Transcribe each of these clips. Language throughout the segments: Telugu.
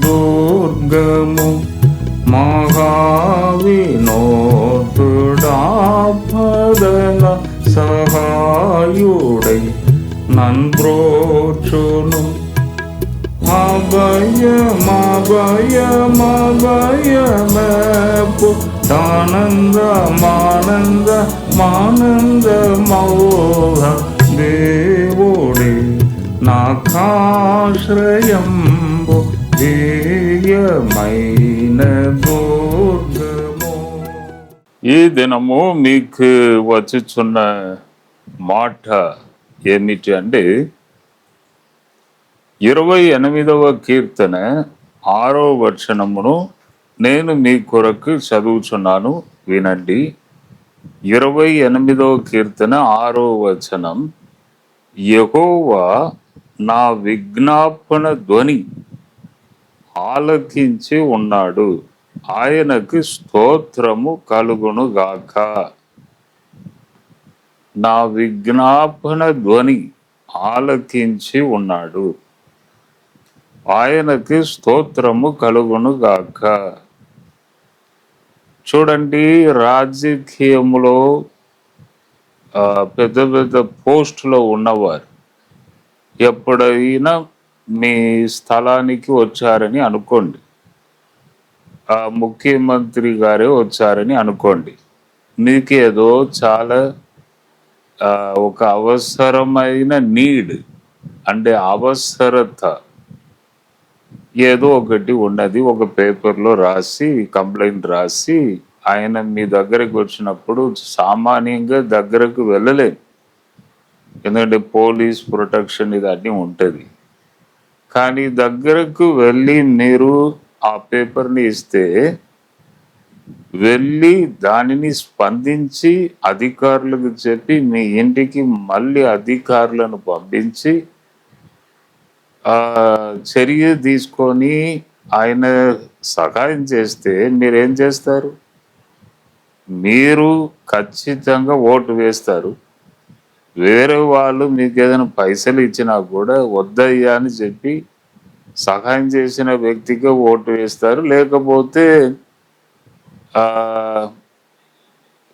దుర్గము మహావినోదుడాపదల సహాయుడై నన్బ్రోచును. అభయమభయమభయమేపు ఆనందమానందమానందమౌహ దేవుడే నాకాశ్రయంబు దివ్యమైన దుర్గము. ఈ దినము మీకు వచ్చుచున్న మాట ఏమిటి అంటే 28వ కీర్తన 6వ వచనమును నేను మీ కొరకు చదువుచున్నాను, వినండి. 28వ కీర్తన 6వ వచనం, యెహోవా నా విజ్ఞాపన ధ్వని ఆలకించి ఉన్నాడు, ఆయనకు స్తోత్రము కలుగును గాక. నా విజ్ఞాపన ధ్వని ఆలకించి ఉన్నాడు, ఆయనకి స్తోత్రము కలుగును గాక. చూడండి, రాజకీయములో పెద్ద పెద్ద పోస్టులో ఉన్నవారు ఎప్పుడైనా మీ స్థలానికి వచ్చారని అనుకోండి, ముఖ్యమంత్రి గారే వచ్చారని అనుకోండి, మీకేదో చాలా ఒక అవసరమైన నీడ్ అంటే అవసరత ఏదో ఒకటి ఉన్నది, ఒక పేపర్లో రాసి కంప్లైంట్ రాసి ఆయన మీ దగ్గరకు వచ్చినప్పుడు సామాన్యంగా దగ్గరకు వెళ్ళలేదు, ఎందుకంటే పోలీస్ ప్రొటెక్షన్ ఇది అన్నీ ఉంటుంది. కానీ దగ్గరకు వెళ్ళి మీరు ఆ పేపర్ని ఇస్తే వెళ్ళి దానిని స్పందించి అధికారులకు చెప్పి మీ ఇంటికి మళ్ళీ అధికారులను పంపించి చర్య తీసుకొని ఆయన సహాయం చేస్తే మీరేం చేస్తారు? మీరు ఖచ్చితంగా ఓటు వేస్తారు. వేరే వాళ్ళు మీకు ఏదైనా పైసలు ఇచ్చినా కూడా వద్దయ్యా అని చెప్పి సహాయం చేసిన వ్యక్తిగా ఓటు వేస్తారు. లేకపోతే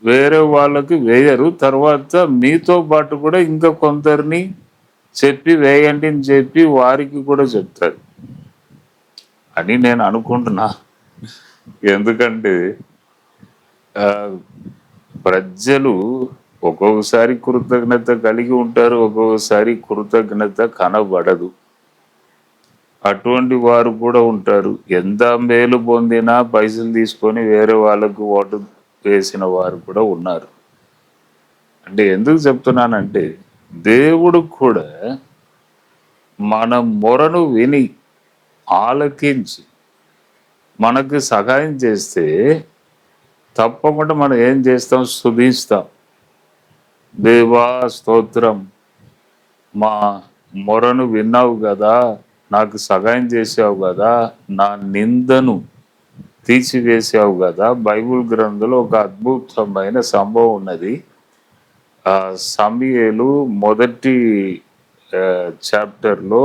వేరే వాళ్ళకి వేయరు. తర్వాత మీతో పాటు కూడా ఇంకా కొందరిని చెప్పి వేయండి అని చెప్పి వారికి కూడా చెప్తారు అని నేను అనుకుంటున్నా. ఎందుకంటే ప్రజలు ఒక్కొక్కసారి కృతజ్ఞత కలిగి ఉంటారు, ఒక్కొక్కసారి కృతజ్ఞత కనబడదు. అటువంటి వారు కూడా ఉంటారు. ఎంత మేలు పొందినా పైసలు తీసుకొని వేరే వాళ్ళకు ఓటు వేసిన వారు కూడా ఉన్నారు. అంటే ఎందుకు చెప్తున్నానంటే, దేవుడు కూడా మన మొరను విని ఆలకించి మనకు సహాయం చేస్తే తప్పకుండా మనం ఏం చేస్తాం? స్తుతిస్తాం. దేవా స్తోత్రం, మా మొరను విన్నావు కదా, నాకు సహాయం చేసావు కదా, నా నిందను తీసివేసావు కదా. బైబిల్ గ్రంథంలో ఒక అద్భుతమైన సంభవం ఉన్నది. సమూయేలు మొదటి చాప్టర్లో,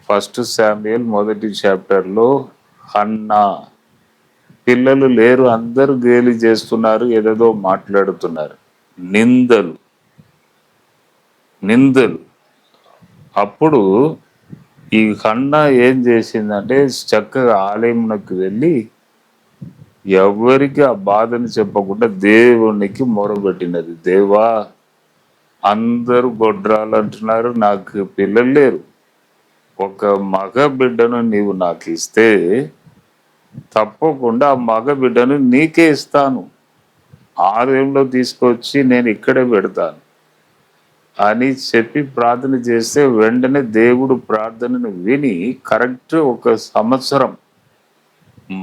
1 శామ్యూయల్ మొదటి చాప్టర్లో హన్నా పిల్లలు లేరు, అందరూ గేలి చేస్తున్నారు, ఏదేదో మాట్లాడుతున్నారు, నిందలు. అప్పుడు ఈ హన్నా ఏం చేసిందంటే చక్కగా ఆలయంలోకి వెళ్ళి ఎవరికి ఆ బాధని చెప్పకుండా దేవునికి మొరబెట్టినది. దేవా, అందరూ గొడ్రాలు అంటున్నారు, నాకు పిల్లలు లేరు, ఒక మగ బిడ్డను నీవు నాకు ఇస్తే తప్పకుండా ఆ మగ బిడ్డను నీకే ఇస్తాను, ఆలయంలో తీసుకొచ్చి నేను ఇక్కడే పెడతాను అని చెప్పి ప్రార్థన చేస్తే వెంటనే దేవుడు ప్రార్థనను విని కరెక్ట్ 1 సంవత్సరం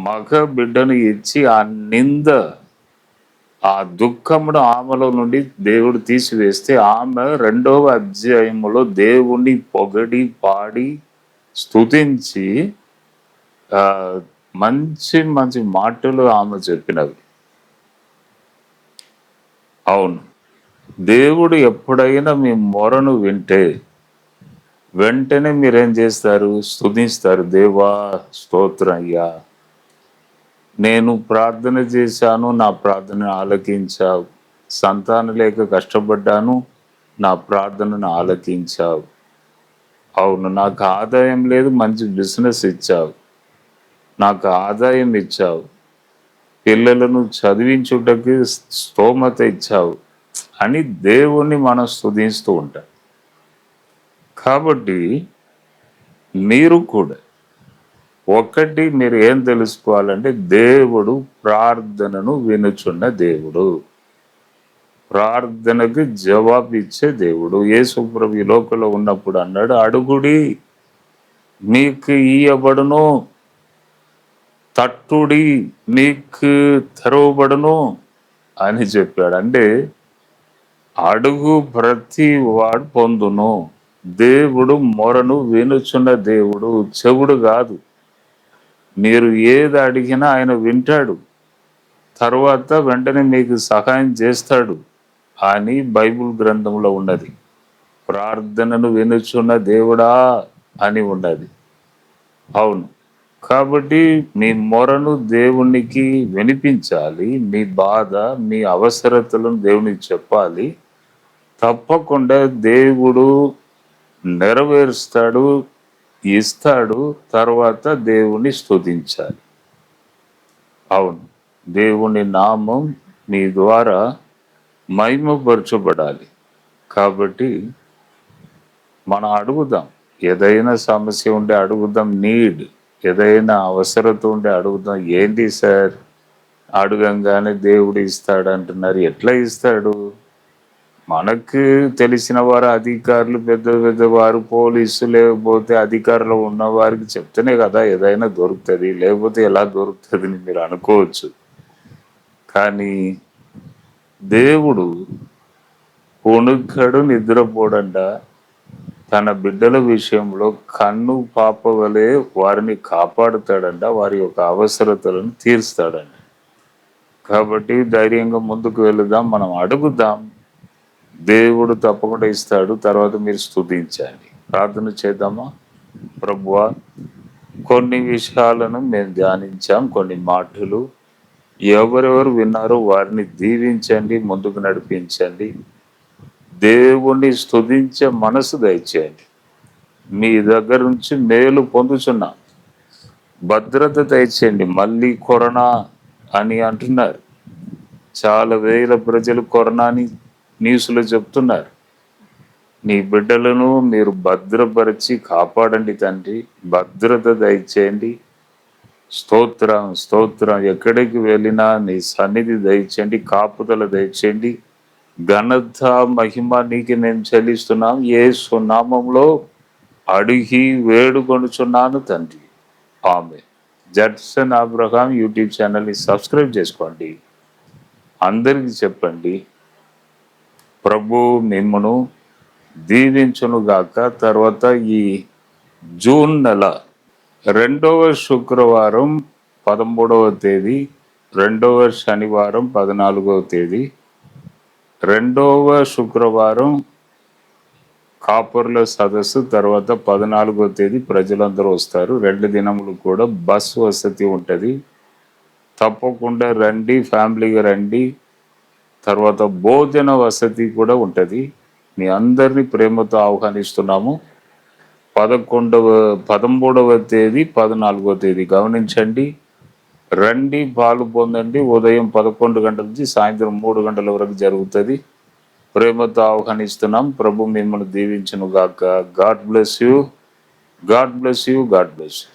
మగ బిడ్డను ఇచ్చి ఆ నింద, ఆ దుఃఖమును ఆమెలో నుండి దేవుడు తీసివేస్తే ఆమె 2వ అధ్యాయములో దేవుణ్ణి పొగడి పాడి స్తుతించి మంచి మంచి మాటలు ఆమె చెప్పినవి. అవును, దేవుడు ఎప్పుడైనా మీ మొరను వింటే వెంటనే మీరేం చేస్తారు? స్తుతిస్తారు. దేవా స్తోత్రం అయ్యా, నేను ప్రార్థన చేశాను, నా ప్రార్థనను ఆలకించావు. సంతానం లేక కష్టపడ్డాను, నా ప్రార్థనను ఆలకించావు. అవును, నాకు ఆదాయం లేదు, మంచి బిజినెస్ ఇచ్చావు. నాకు ఆదాయం ఇచ్చావు. పిల్లలను చదివించుటకు స్తోమత ఇచ్చావు అని దేవుణ్ణి మనం స్తుతిస్తూ ఉంటాం. కాబట్టి మీరు కూడా ఒకటి మీరు ఏం తెలుసుకోవాలంటే, దేవుడు ప్రార్థనను వినుచున్న దేవుడు, ప్రార్థనకు జవాబు ఇచ్చే దేవుడు. యేసు ప్రభు ఈ లోకంలో ఉన్నప్పుడు అన్నాడు, అడుగుడి మీకు ఇయ్యబడును, తట్టుడి మీకు తెరవబడును అని చెప్పాడు. అంటే అడుగు ప్రతి వాడు పొందును. దేవుడు మొరను వినుచున్న దేవుడు, చెవుడు కాదు. మీరు ఏది అడిగినా ఆయన వింటాడు, తర్వాత వెంటనే మీకు సహాయం చేస్తాడు అని బైబిల్ గ్రంథంలో ఉన్నది. ప్రార్థనను వినుచున్న దేవుడా అని ఉన్నది. అవును, కాబట్టి మీ మొరను దేవునికి వినిపించాలి. మీ బాధ, మీ అవసరతలను దేవునికి చెప్పాలి. తప్పకుండా దేవుడు నెరవేరుస్తాడు, ఇస్తాడు. తర్వాత దేవుని స్తుతించాలి. అవును, దేవుని నామం మీ ద్వారా మహిమపరచబడాలి. కాబట్టి మనం అడుగుదాం. ఏదైనా సమస్య ఉంటే అడుగుదాం. ఏదైనా అవసరత ఉంటే అడుగుదాం. ఏంటి సార్ అడగంగానే దేవుడు ఇస్తాడు అంటున్నారు? ఎట్లా ఇస్తాడు? మనకు తెలిసిన వారు అధికారులు, పెద్దవారు, పోలీసు, లేకపోతే అధికారులు ఉన్న వారికి చెప్తేనే కదా ఏదైనా దొరుకుతుంది. లేకపోతే ఎలా దొరుకుతుంది అని మీరు అనుకోవచ్చు. కానీ దేవుడు కొనుక్కడు, నిద్రపోడంట. తన బిడ్డల విషయంలో కన్ను పాప వలె వారిని కాపాడుతాడంట, వారి యొక్క అవసరతలను తీరుస్తాడంట. కాబట్టి ధైర్యంగా ముందుకు వెళుదాం, మనం అడుగుదాం. దేవుడు తప్పకుండా ఇస్తాడు. తర్వాత మీరు స్తుతించండి. ప్రార్థన చేద్దామా? ప్రభువా, కొన్ని విషయాలను మేము ధ్యానించాం, కొన్ని మాటలు ఎవరెవరు విన్నారో వారిని దీవించండి, ముందుకు నడిపించండి. దేవుణ్ణి స్తుతించే మనసు దయచేయండి. మీ దగ్గర నుంచి మేలు పొందుచున్నాం, భద్రత దయచేయండి. మళ్ళీ కరోనా అని అంటున్నారు, చాలా వేల ప్రజలు కరోనాని న్యూస్లో చెప్తున్నారు. నీ బిడ్డలను మీరు భద్రపరిచి కాపాడండి తండ్రి, భద్రత దయచేయండి. స్తోత్రం స్తోత్రం. ఎక్కడికి వెళ్ళినా నీ సన్నిధి దయచేయండి, కాపుదల దయచేయండి. ఘనత మహిమ నీకు నేను చెల్లిస్తున్నాం. యేసు నామములో అడిగి వేడుకొనుచున్నాను తండ్రి, ఆమేన్. జడ్సన్ అబ్రహాం యూట్యూబ్ ఛానల్ని సబ్స్క్రైబ్ చేసుకోండి, అందరికి చెప్పండి. ప్రభు మిమ్మను దీవించునుగాక. తర్వాత ఈ జూన్ నెల 2వ శుక్రవారం 13వ తేదీ, 2వ శనివారం 14వ తేదీ, 2వ శుక్రవారం కాపర్ల సదస్సు, తర్వాత 14వ తేదీ ప్రజలందరూ వస్తారు. 2 దినములు కూడా బస్సు వసతి ఉంటుంది. తప్పకుండా రండి, ఫ్యామిలీగా రండి. తర్వాత భోజన వసతి కూడా ఉంటుంది. మీ అందరినీ ప్రేమతో ఆహ్వానిస్తున్నాము. 13వ తేదీ, 14వ తేదీ గమనించండి. రండి, పాలు పొందండి. ఉదయం 11 గంటల నుంచి సాయంత్రం 3 గంటల వరకు జరుగుతుంది. ప్రేమతో ఆహ్వానిస్తున్నాం. ప్రభు మిమ్మల్ని దీవించును గాక. God bless you, God bless you, God bless you.